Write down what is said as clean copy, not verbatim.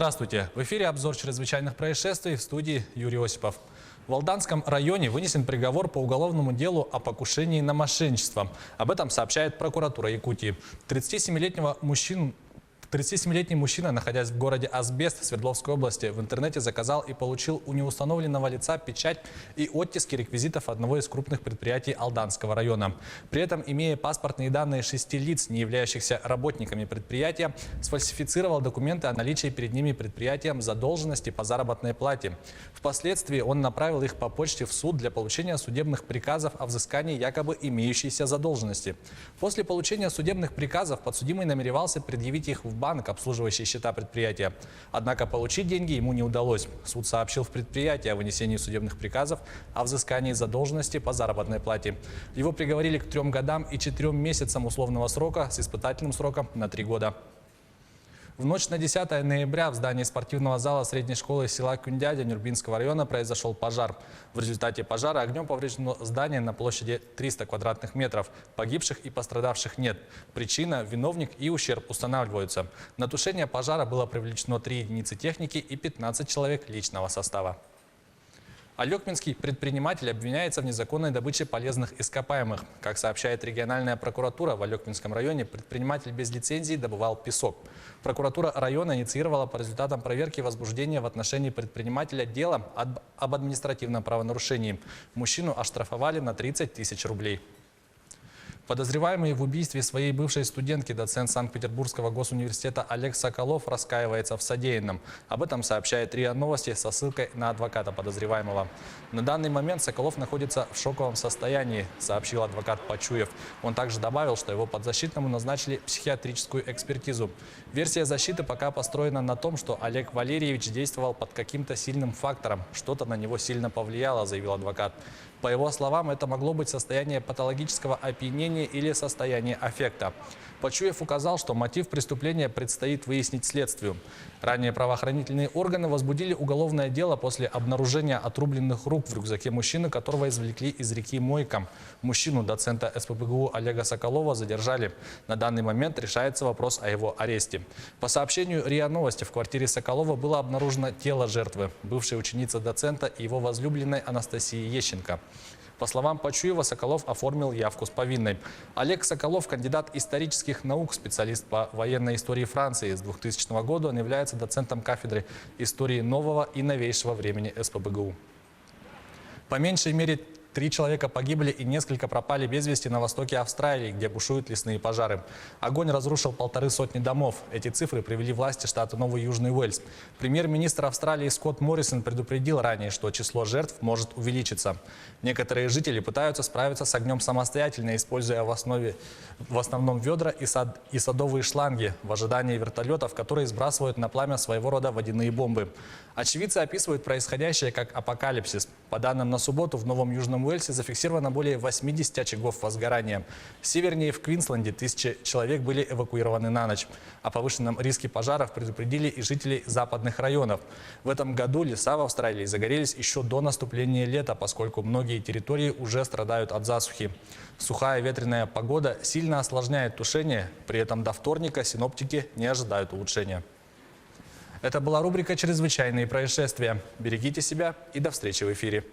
Здравствуйте! В эфире обзор чрезвычайных происшествий, в студии Юрий Осипов. В Алданском районе вынесен приговор по уголовному делу о покушении на мошенничество. Об этом сообщает прокуратура Якутии. 37-летний мужчина, находясь в городе Асбест Свердловской области, в интернете заказал и получил у неустановленного лица печать и оттиски реквизитов одного из крупных предприятий Алданского района. При этом, имея паспортные данные 6 лиц, не являющихся работниками предприятия, сфальсифицировал документы о наличии перед ними предприятием задолженности по заработной плате. Впоследствии он направил их по почте в суд для получения судебных приказов о взыскании якобы имеющейся задолженности. После получения судебных приказов подсудимый намеревался предъявить их в банк, обслуживающий счета предприятия. Однако получить деньги ему не удалось. Суд сообщил в предприятие о вынесении судебных приказов о взыскании задолженности по заработной плате. Его приговорили к 3 годам и 4 месяцам условного срока с испытательным сроком на 3 года. В ночь на 10 ноября в здании спортивного зала средней школы села Кюндядя Нюрбинского района произошел пожар. В результате пожара огнем повреждено здание на площади 300 квадратных метров. Погибших и пострадавших нет. Причина, виновник и ущерб устанавливаются. На тушение пожара было привлечено 3 единицы техники и 15 человек личного состава. Алекминский предприниматель обвиняется в незаконной добыче полезных ископаемых. Как сообщает региональная прокуратура, в Алекминском районе предприниматель без лицензии добывал песок. Прокуратура района инициировала по результатам проверки возбуждения в отношении предпринимателя дела об административном правонарушении. Мужчину оштрафовали на 30 тысяч рублей. Подозреваемый в убийстве своей бывшей студентки, доцент Санкт-Петербургского госуниверситета Олег Соколов раскаивается в содеянном. Об этом сообщает РИА Новости со ссылкой на адвоката подозреваемого. На данный момент Соколов находится в шоковом состоянии, сообщил адвокат Пачуев. Он также добавил, что его подзащитному назначили психиатрическую экспертизу. Версия защиты пока построена на том, что Олег Валерьевич действовал под каким-то сильным фактором. Что-то на него сильно повлияло, заявил адвокат. По его словам, это могло быть состояние патологического опьянения или состояние аффекта. Пачуев указал, что мотив преступления предстоит выяснить следствию. Ранее правоохранительные органы возбудили уголовное дело после обнаружения отрубленных рук в рюкзаке мужчины, которого извлекли из реки Мойка. Мужчину, доцента СПбГУ Олега Соколова, задержали. На данный момент решается вопрос о его аресте. По сообщению РИА Новости, в квартире Соколова было обнаружено тело жертвы, бывшей ученицы доцента и его возлюбленной Анастасии Ещенко. По словам Пачуева, Соколов оформил явку с повинной. Олег Соколов – кандидат исторических наук, специалист по военной истории Франции. С 2000 года он является доцентом кафедры истории нового и новейшего времени СПбГУ. По меньшей мере 3 человека погибли и несколько пропали без вести на востоке Австралии, где бушуют лесные пожары. Огонь разрушил 150 домов. Эти цифры привели власти штата Новый Южный Уэльс. Премьер-министр Австралии Скотт Моррисон предупредил ранее, что число жертв может увеличиться. Некоторые жители пытаются справиться с огнем самостоятельно, используя в основном ведра и садовые шланги в ожидании вертолетов, которые сбрасывают на пламя своего рода водяные бомбы. Очевидцы описывают происходящее как апокалипсис. По данным на субботу, в Новом Южном Уэльсе зафиксировано более 80 очагов возгорания. Севернее в Квинсленде 1000 человек были эвакуированы на ночь. О повышенном риске пожаров предупредили и жителей западных районов. В этом году леса в Австралии загорелись еще до наступления лета, поскольку многие территории уже страдают от засухи. Сухая ветреная погода сильно осложняет тушение, при этом до вторника синоптики не ожидают улучшения. Это была рубрика «Чрезвычайные происшествия». Берегите себя и до встречи в эфире.